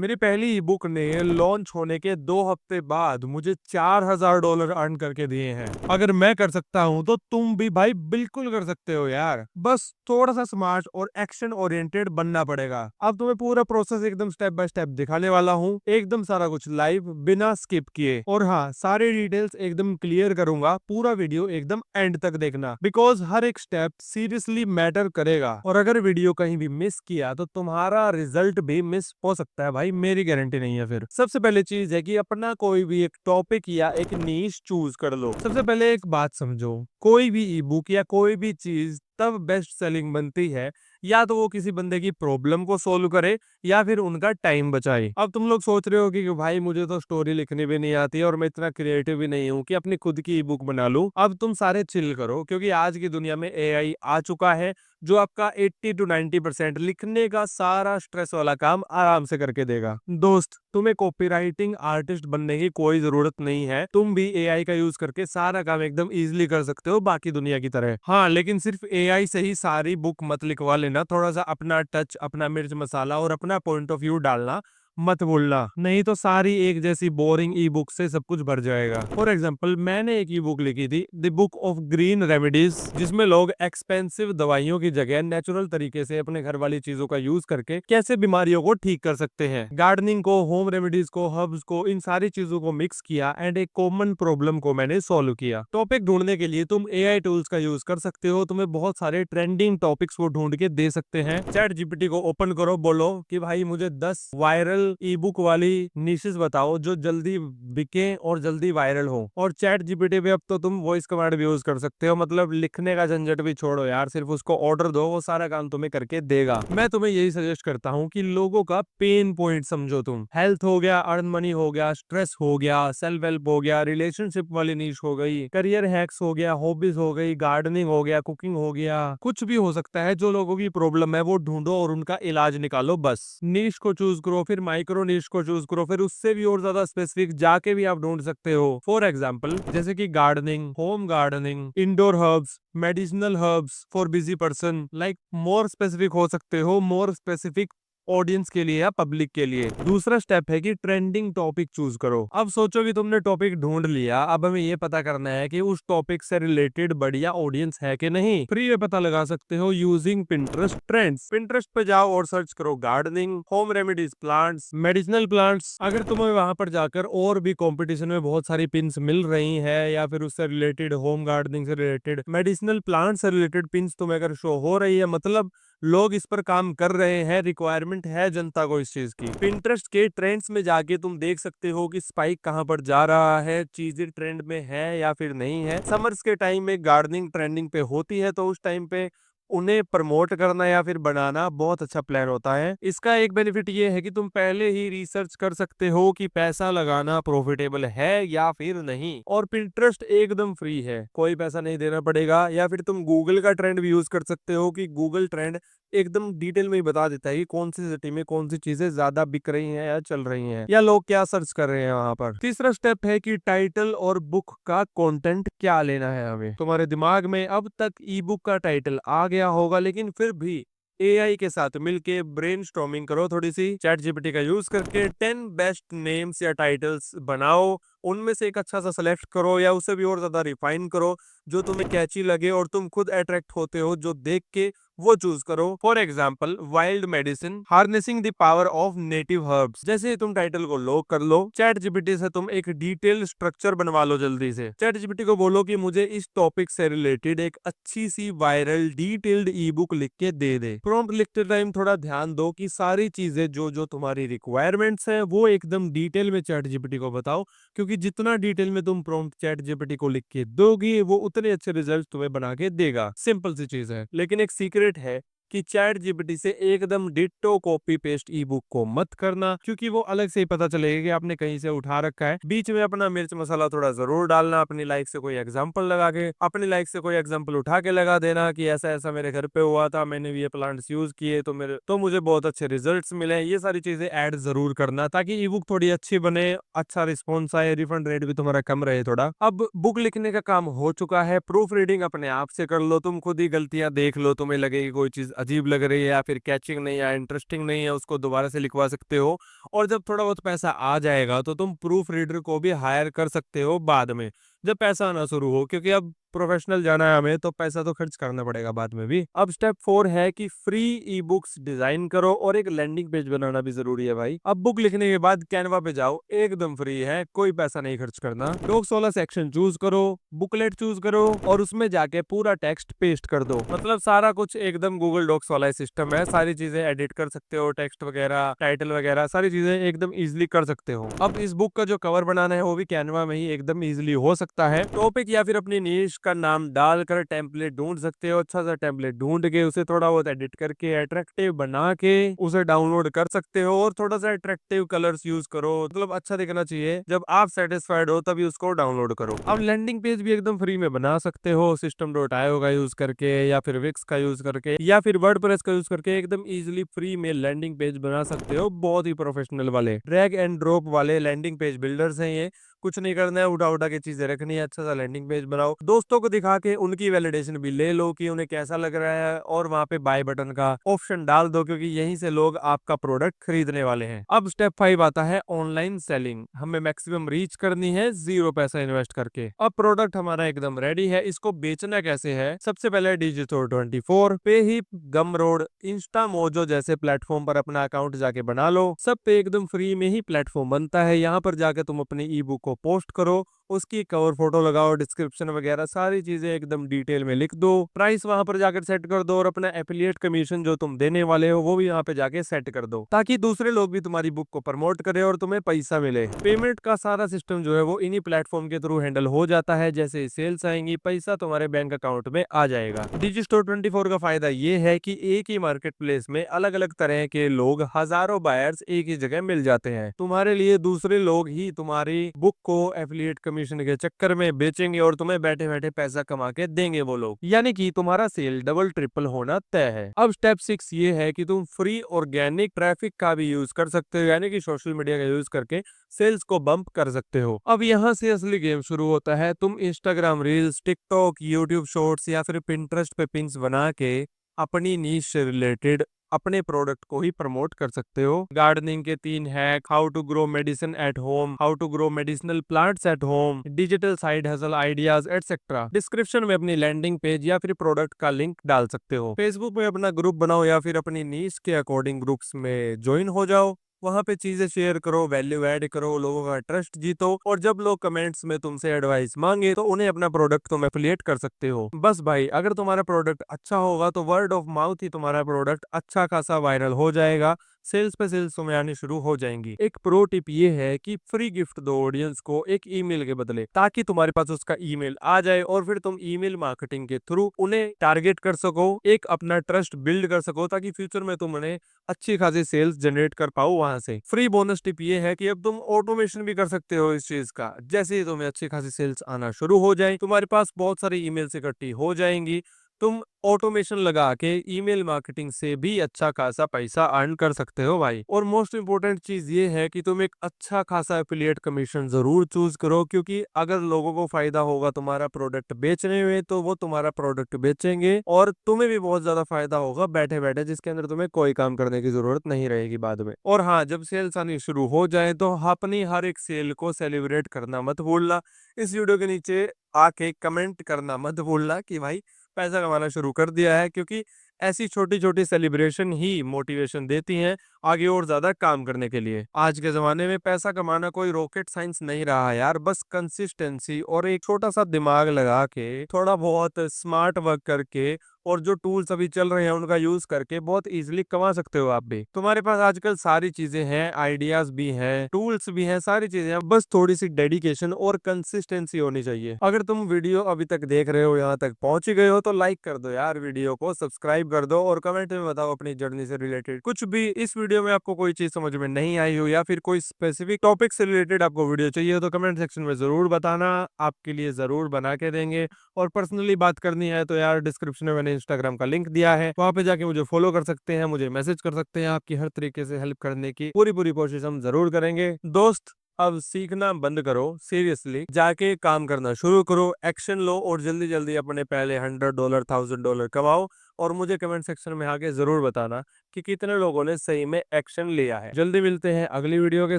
मेरी पहली ई बुक ने लॉन्च होने के 2 हफ्ते बाद मुझे $4000 अर्न करके दिए हैं। अगर मैं कर सकता हूँ तो तुम भी भाई बिल्कुल कर सकते हो यार। बस थोड़ा सा स्मार्ट और एक्शन ओरिएंटेड बनना पड़ेगा। अब तुम्हें पूरा प्रोसेस एकदम स्टेप बाय स्टेप दिखाने वाला हूँ, एकदम सारा कुछ लाइव बिना स्किप किए। और हाँ, सारे डिटेल्स एकदम क्लियर करूंगा। पूरा वीडियो एकदम एंड तक देखना, बिकॉज हर एक स्टेप सीरियसली मैटर करेगा। और अगर वीडियो कहीं भी मिस किया तो तुम्हारा रिजल्ट भी मिस हो सकता है भाई, मेरी गारंटी नहीं है। फिर सबसे पहले चीज है कि अपना कोई भी एक टॉपिक या एक नीश चूज कर लो। सबसे पहले एक बात समझो, कोई भी ई बुक या कोई भी चीज तब बेस्ट सेलिंग बनती है या तो वो किसी बंदे की प्रॉब्लम को सोल्व करे या फिर उनका टाइम बचाए। अब तुम लोग सोच रहे हो कि भाई मुझे तो स्टोरी लिखनी भी नहीं आती और मैं इतना क्रिएटिव भी नहीं हूँ कि अपनी खुद की ई बुक बना लूं। अब तुम सारे चिल करो, क्योंकि आज की दुनिया में एआई आ चुका है जो आपका 80 to 90% लिखने का सारा स्ट्रेस वाला काम आराम से करके देगा। दोस्त, तुम्हें कॉपीराइटिंग आर्टिस्ट बनने की कोई जरूरत नहीं है। तुम भी एआई का यूज करके सारा काम एकदम इजीली कर सकते हो बाकी दुनिया की तरह। हाँ, लेकिन सिर्फ एआई से ही सारी बुक मत लिखवा लेना। थोड़ा सा अपना टच, अपना मिर्च मसाला और अपना पॉइंट ऑफ व्यू डालना मत भूलना, नहीं तो सारी एक जैसी बोरिंग ई बुक से सब कुछ भर जाएगा। फॉर एग्जाम्पल, मैंने एक ई बुक लिखी थी, the book of green remedies, जिसमें लोग एक्सपेंसिव दवाइयों की जगह नेचुरल तरीके से अपने घर वाली चीजों का यूज करके कैसे बीमारियों को ठीक कर सकते हैं। गार्डनिंग को, होम रेमेडीज को, हर्ब्स को, इन सारी चीजों को मिक्स किया एंड एक कॉमन प्रॉब्लम को मैंने सॉल्व किया। टॉपिक ढूंढने के लिए तुम एआई टूल्स का यूज कर सकते हो। तुम्हें बहुत सारे ट्रेंडिंग टॉपिक्स वो ढूंढ के दे सकते हैं। चैट जीपीटी को ओपन करो, बोलो कि भाई मुझे 10 वायरल ई बुक वाली निशेस बताओ जो जल्दी बिके और जल्दी वायरल हो। और चैट जीपीटी पे अब तो तुम वॉइस कमांड भी यूज कर सकते हो, मतलब लिखने का झंझट भी छोड़ो यार, सिर्फ उसको ऑर्डर दो, वो सारा काम तुम्हें करके देगा। मैं तुम्हें यही सजेस्ट करता हूँ कि लोगों का पेन पॉइंट समझो तुम। हेल्थ हो गया, अर्न मनी हो गया, स्ट्रेस हो गया, सेल्फ हेल्प हो गया, रिलेशनशिप वाली नीश हो गई, करियर हैक्स हो गया, हॉबीज हो गई, गार्डनिंग हो गया, कुकिंग हो गया, कुछ भी हो सकता है। जो लोगों की प्रॉब्लम है वो ढूंढो और उनका इलाज निकालो। बस नीश को चूज करो, फिर माइक्रो नीश को चूज करो, फिर उससे भी और ज्यादा स्पेसिफिक जाके भी आप ढूंढ सकते हो। फॉर एग्जाम्पल, जैसे कि gardening, home gardening, indoor herbs, medicinal herbs for busy person, like more specific हो सकते हो, मोर स्पेसिफिक ऑडियंस के लिए या पब्लिक के लिए। दूसरा स्टेप है कि ट्रेंडिंग टॉपिक चूज करो। अब सोचो कि तुमने टॉपिक ढूंढ लिया, अब हमें ये पता करना है कि उस टॉपिक से रिलेटेड बढ़िया ऑडियंस है कि नहीं। फ्री में पता लगा सकते हो यूजिंग पिंटरेस्ट ट्रेंड्स। पिंटरेस्ट पे जाओ और सर्च करो gardening, home remedies, plants, medicinal plants. अगर तुम्हें वहां पर जाकर और भी कंपटीशन में बहुत सारी पिन्स मिल रही है या फिर उससे रिलेटेड, होम गार्डनिंग से रिलेटेड, मेडिसिनल प्लांट से रिलेटेड पिन्स तुम्हें अगर शो हो रही है, मतलब लोग इस पर काम कर रहे हैं, रिक्वायरमेंट है जनता को इस चीज की। पिंटरेस्ट के ट्रेंड्स में जाके तुम देख सकते हो कि स्पाइक कहां पर जा रहा है, चीजें ट्रेंड में है या फिर नहीं है। समर्स के टाइम में गार्डनिंग ट्रेंडिंग पे होती है, तो उस टाइम पे उन्हें प्रमोट करना या फिर बनाना बहुत अच्छा प्लान होता है। इसका एक बेनिफिट ये है कि तुम पहले ही रिसर्च कर सकते हो कि पैसा लगाना प्रॉफिटेबल है या फिर नहीं। और पिंटरेस्ट एकदम फ्री है, कोई पैसा नहीं देना पड़ेगा। या फिर तुम गूगल का ट्रेंड भी यूज कर सकते हो कि गूगल ट्रेंड एकदम डिटेल में ही बता देता है कि कौन सी सिटी में कौन सी चीजें ज्यादा बिक रही हैं या चल रही हैं या लोग क्या सर्च कर रहे हैं वहां पर। तीसरा स्टेप है कि टाइटल और बुक का कंटेंट क्या लेना है हमें। तुम्हारे दिमाग में अब तक ई बुक का टाइटल आ गया होगा, लेकिन फिर भी एआई के साथ मिलके ब्रेनस्टॉर्मिंग करो थोड़ी सी। चैट जीपीटी का यूज करके 10 बेस्ट नेम्स या टाइटल्स बनाओ। उनमें से एक अच्छा सा सेलेक्ट करो या उसे भी और ज्यादा रिफाइन करो, जो तुम्हें कैची लगे और तुम खुद अट्रैक्ट होते हो जो देख के, वो चूज करो। For example, wild medicine harnessing the power of native herbs. जैसे ही तुम टाइटल को लॉक कर लो, चैट जीपीटी से तुम एक डिटेल स्ट्रक्चर बनवा लो जल्दी से। चैट जीपीटी को बोलो कि मुझे इस टॉपिक से रिलेटेड एक अच्छी सी वायरल डिटेल्ड ई बुक लिख के दे दे। प्रॉम्प्ट लिखते टाइम थोड़ा ध्यान दो कि सारी चीजें जो जो तुम्हारी रिक्वायरमेंट्स है वो एकदम डिटेल में चैट जीपीटी को बताओ, क्योंकि जितना डिटेल में तुम प्रॉम्प्ट चैट जीपीटी को लिख के दोगी वो उतने अच्छे रिजल्ट तुम्हें बना के देगा। सिंपल सी चीज है, लेकिन एक सीक्रेट है कि चैट जीपीटी से एकदम डिट्टो कॉपी पेस्ट ई बुक को मत करना, क्योंकि वो अलग से ही पता चलेगा कि आपने कहीं से उठा रखा है। बीच में अपना मिर्च मसाला थोड़ा जरूर डालना, अपनी लाइफ से कोई एग्जांपल लगा के, अपनी लाइफ से कोई एग्जांपल उठा के लगा देना कि ऐसा ऐसा मेरे घर पे हुआ था, मैंने भी ये प्लांट्स यूज किए तो मुझे बहुत अच्छे रिजल्ट्स मिले। ये सारी चीजें ऐड जरूर करना ताकि ई बुक थोड़ी अच्छी बने, अच्छा रिस्पॉन्स आए, रिफंड रेट भी तुम्हारा कम रहे थोड़ा। अब बुक लिखने का काम हो चुका है, प्रूफ रीडिंग अपने आप से कर लो, तुम खुद ही गलतियां देख लो, तुम्हें लगे कि कोई चीज अजीब लग रही है या फिर कैचिंग नहीं या इंटरेस्टिंग नहीं है उसको दोबारा से लिखवा सकते हो। और जब थोड़ा बहुत पैसा आ जाएगा तो तुम प्रूफ रीडर को भी हायर कर सकते हो बाद में, जब पैसा आना शुरू हो, क्योंकि अब प्रोफेशनल जाना है हमें तो पैसा तो खर्च करना पड़ेगा बाद में भी। अब स्टेप 4 है कि फ्री ई बुक्स डिजाइन करो और एक लैंडिंग पेज बनाना भी जरूरी है भाई। अब बुक लिखने के बाद कैनवा पे जाओ, एकदम फ्री है, कोई पैसा नहीं खर्च करना। डॉक्स वाला सेक्शन चूज करो, बुकलेट चूज करो और उसमें जाके पूरा टेक्स्ट पेस्ट कर दो। मतलब सारा कुछ एकदम गूगल डॉक्स वाला सिस्टम है, सारी चीजें एडिट कर सकते हो, टेक्स्ट वगैरह टाइटल वगैरह सारी चीजें एकदम इजिली कर सकते हो। अब इस बुक का जो कवर बनाना है वो भी कैनवा में ही एकदम इजिली हो सकता है। टॉपिक या फिर अपनी नीश का नाम डालकर टेम्पलेट ढूंढ सकते हो, अच्छा सा टेम्पलेट ढूंढ के उसे थोड़ा बहुत एडिट करके अट्रैक्टिव बना के उसे डाउनलोड कर सकते हो और थोड़ा सा अट्रैक्टिव कलर्स यूज करो, मतलब अच्छा दिखना चाहिए। जब आप सेटिस्फाइड हो तभी उसको डाउनलोड करो। अब लैंडिंग पेज भी एकदम फ्री में बना सकते हो, system.io का यूज करके या फिर विक्स का यूज करके या फिर वर्डप्रेस का यूज करके एकदम इजीली फ्री में लैंडिंग पेज बना सकते हो। बहुत ही प्रोफेशनल वाले ड्रैग एंड ड्रॉप वाले लैंडिंग पेज बिल्डर्स हैं ये। कुछ नहीं करना है, उठा उठा के चीजें रखनी है, अच्छा सा लैंडिंग पेज बनाओ, दोस्तों को दिखा के उनकी वैलिडेशन भी ले लो कि उन्हें कैसा लग रहा है और वहां पे बाय बटन का ऑप्शन डाल दो, क्योंकि यहीं से लोग आपका प्रोडक्ट खरीदने वाले हैं। अब स्टेप 5 आता है ऑनलाइन सेलिंग। हमें मैक्सिमम रीच करनी है 0 पैसा इन्वेस्ट करके। अब प्रोडक्ट हमारा एकदम रेडी है, इसको बेचना कैसे है? सबसे पहले डिजिटल 24 पे ही, गम रोड, इंस्टा मोजो जैसे प्लेटफॉर्म पर अपना अकाउंट जाके बना लो। सब पे एकदम फ्री में ही प्लेटफॉर्म बनता है, यहाँ पर जाके तुम अपनी ई बुक को पोस्ट करो, उसकी कवर फोटो लगाओ, डिस्क्रिप्शन वगैरह सारी चीजें एकदम डिटेल में लिख दो, प्राइस वहां पर जाकर सेट कर दो और अपना एफिलिएट कमीशन जो तुम देने वाले हो वो भी यहाँ पे जाके सेट कर दो, ताकि दूसरे लोग भी तुम्हारी बुक को प्रमोट करें और तुम्हें पैसा मिले। पेमेंट का सारा सिस्टम जो है वो इन्हीं प्लेटफॉर्म के थ्रू हैंडल हो जाता है। जैसे सेल्स आएंगी पैसा तुम्हारे बैंक अकाउंट में आ जाएगा। डिजिस्टोर 24 का फायदा ये है कि एक ही मार्केट प्लेस में अलग अलग तरह के लोग, हजारों बायर्स एक ही जगह मिल जाते हैं। तुम्हारे लिए दूसरे लोग ही तुम्हारी बुक को एफिलिएट कमीशन के चक्कर में बेचेंगे और तुम्हें बैठे बैठे पैसा कमा के देंगे वो लोग, यानी कि तुम्हारा सेल डबल ट्रिपल होना तय है। अब स्टेप 6 ये है कि तुम फ्री ऑर्गेनिक ट्रैफिक का भी यूज कर सकते हो, यानी कि सोशल मीडिया का यूज करके सेल्स को बम्प कर सकते हो। अब यहाँ से असली गेम शुरू होता है। तुम Instagram reels, TikTok, YouTube shorts या फिर पिंटरेस्ट पे पिंस बना के अपनी नीश से रिलेटेड अपने प्रोडक्ट को ही प्रमोट कर सकते हो। गार्डनिंग के 3 hack, how to grow medicine at home, how to grow medicinal plants at home, digital side hustle ideas etcetera. Description में अपनी लैंडिंग पेज या फिर प्रोडक्ट का लिंक डाल सकते हो। फेसबुक में अपना ग्रुप बनाओ या फिर अपनी नीश के अकॉर्डिंग ग्रुप्स में ज्वाइन हो जाओ, वहां पे चीजें शेयर करो, वैल्यू ऐड करो, लोगों का ट्रस्ट जीतो और जब लोग कमेंट्स में तुमसे एडवाइस मांगे तो उन्हें अपना प्रोडक्ट तुम एफिलिएट कर सकते हो। बस भाई, अगर तुम्हारा प्रोडक्ट अच्छा होगा तो वर्ड ऑफ माउथ ही तुम्हारा प्रोडक्ट अच्छा खासा वायरल हो जाएगा, सेल्स पे सेल्स तुम्हें आनी शुरू हो जाएंगी। एक प्रो टिप ये है कि फ्री गिफ्ट दो ऑडियंस को एक ईमेल के बदले, ताकि तुम्हारे पास उसका ईमेल आ जाए और फिर तुम ईमेल मार्केटिंग के थ्रू उन्हें टारगेट कर सको, एक अपना ट्रस्ट बिल्ड कर सको, ताकि फ्यूचर में तुम उन्हें अच्छी खासी सेल्स जनरेट कर पाओ वहां से। फ्री बोनस टिप ये है कि अब तुम ऑटोमेशन भी कर सकते हो इस चीज का। जैसे ही तुम्हें अच्छी खासी सेल्स आना शुरू हो जाए, तुम्हारे पास बहुत सारी ईमेल्स इकट्ठी हो जाएंगी, तुम ऑटोमेशन लगा के ईमेल मार्केटिंग से भी अच्छा खासा पैसा अर्न कर सकते हो भाई। और मोस्ट इंपोर्टेंट चीज ये है कि तुम एक अच्छा खासा एफिलिएट कमीशन जरूर चूज करो, क्योंकि अगर लोगों को फायदा होगा तुम्हारा प्रोडक्ट बेचने में तो वो तुम्हारा प्रोडक्ट बेचेंगे और तुम्हें भी बहुत ज्यादा फायदा होगा बैठे बैठे, जिसके अंदर तुम्हें कोई काम करने की जरूरत नहीं रहेगी बाद में। और हाँ, जब सेल्स आनी शुरू हो जाए तो अपनी हर एक सेल को सेलिब्रेट करना मत भूलना। इस वीडियो के नीचे आके कमेंट करना मत भूलना कि भाई पैसा कमाना शुरू कर दिया है, क्योंकि ऐसी छोटी छोटी सेलिब्रेशन ही मोटिवेशन देती हैं आगे और ज्यादा काम करने के लिए। आज के जमाने में पैसा कमाना कोई रॉकेट साइंस नहीं रहा यार, बस कंसिस्टेंसी और एक छोटा सा दिमाग लगा के, थोड़ा बहुत स्मार्ट वर्क करके और जो टूल्स अभी चल रहे हैं उनका यूज करके बहुत इजीली कमा सकते हो आप भी। तुम्हारे पास आजकल सारी चीजें हैं, आइडियाज भी हैं, टूल्स भी हैं, सारी चीजें हैं, बस थोड़ी सी डेडिकेशन और कंसिस्टेंसी होनी चाहिए। अगर तुम वीडियो अभी तक देख रहे हो, यहाँ तक पहुंच गए हो, तो लाइक कर दो यार वीडियो को, सब्सक्राइब कर दो और कमेंट में बताओ अपनी जर्नी से रिलेटेड कुछ भी। इस वीडियो में आपको कोई चीज समझ में नहीं आई हो या फिर कोई स्पेसिफिक टॉपिक से रिलेटेड आपको वीडियो चाहिए हो तो कमेंट सेक्शन में जरूर बताना, आपके लिए जरूर बना के देंगे। और पर्सनली बात करनी है तो यार डिस्क्रिप्शन में मैंने इंस्टाग्राम का लिंक दिया है, वहां पे जाके मुझे फॉलो कर सकते हैं, मुझे मैसेज कर सकते हैं। आपकी हर तरीके से हेल्प करने की पूरी पूरी कोशिश हम जरूर करेंगे। दोस्त, अब सीखना बंद करो, सीरियसली जाके काम करना शुरू करो, एक्शन लो और जल्दी जल्दी अपने पहले $100 $1000 कमाओ। और मुझे कमेंट सेक्शन में आके जरूर बताना कि कितने लोगों ने सही में एक्शन लिया है। जल्दी मिलते हैं अगली वीडियो के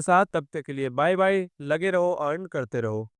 साथ, तब तक के लिए बाय बाय। लगे रहो, अर्न करते रहो।